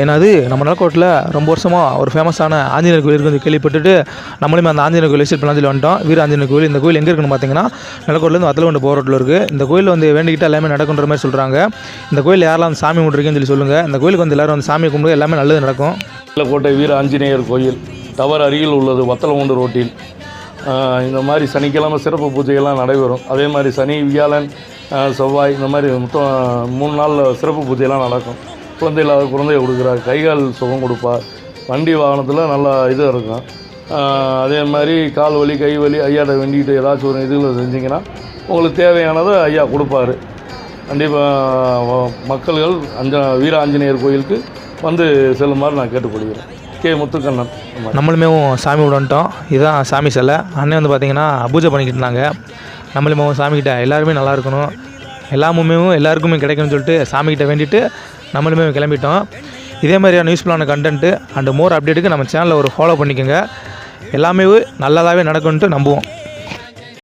ஏன்னா அது நம்ம நிலக்கோட்டில் ரொம்ப வருஷமாக ஒரு ஃபேமஸான ஆஞ்சநேயர் கோயில் வந்து கேள்விப்பட்டுட்டு நம்மளுமே அந்த ஆஞ்சநேயர் கோயில் விசிட் பண்ணலாம் சொல்லி வந்துட்டோம். வீர ஆஞ்சநேயர் கோயில். இந்த கோயில் எங்கே இருக்குன்னு பார்த்தீங்கன்னா நிலக்கோட்டிலேருந்து வத்தலகுண்டு போகிற ரோட்டில் இருக்குது. இந்த கோயில் வந்து வேண்டிக்கிட்டு எல்லாமே நடக்குன்ற மாதிரி சொல்கிறாங்க. இந்த கோயில் யாரெல்லாம் வந்து சாமி கும்பிட்ருக்கீங்கன்னு சொல்லி சொல்லுங்கள். இந்த கோயிலுக்கு வந்து எல்லோரும் வந்து சாமி கும்பிட்டு எல்லாமே நல்லது நடக்கும். நிலக்கோட்டை வீர ஆஞ்சநேயர் கோயில் டவர் அருகில் உள்ளது, வத்தலகுண்டு ரோட்டில். இந்த மாதிரி சனிக்கிழமை சிறப்பு பூஜைகள்லாம் நடைபெறும். அதே மாதிரி சனி, வியாழன், செவ்வாய் இந்த மாதிரி மொத்தம் 3 நாளில் சிறப்பு பூஜையெல்லாம் நடக்கும். குழந்தை இல்லாத குழந்தைய கொடுக்குறார், கைகால் சுகம் கொடுப்பார், வண்டி வாகனத்தில் நல்லா இது இருக்கும். அதே மாதிரி கால் வலி, கை வலி ஐயாட்ட வேண்டிக்கிட்டு ஏதாச்சும் ஒரு இதில் செஞ்சிங்கன்னா உங்களுக்கு தேவையானதை ஐயா கொடுப்பாரு. கண்டிப்பாக மக்கள்கள் வீர ஆஞ்சநேயர் கோயிலுக்கு வந்து செல்லுமாறு நான் கேட்டுக்கொள்கிறேன். கே. முத்துக்கண்ணன். நம்மளுமே சாமி விடன்ட்டோம். இதுதான் சாமி சிலை. அண்ணன் வந்து பார்த்திங்கன்னா பூஜை பண்ணிக்கிட்டு இருந்தாங்க. நம்மளுமே சாமிக்கிட்ட எல்லாருமே நல்லா இருக்கணும், எல்லாமுமே எல்லாருக்குமே கிடைக்கணும்னு சொல்லிட்டு சாமிக்கிட்ட வேண்டிட்டு நம்மளுமே கிளம்பிட்டோம். இதே மாதிரியான யூஸ்ஃபுல்லான கண்டென்ட்டு அண்ட் மோர் அப்டேட்டுக்கு நம்ம சேனலில் ஒரு ஃபாலோ பண்ணிக்கோங்க. எல்லாமே நல்லதாகவே நடக்கும்ன்ட்டு நம்புவோம்.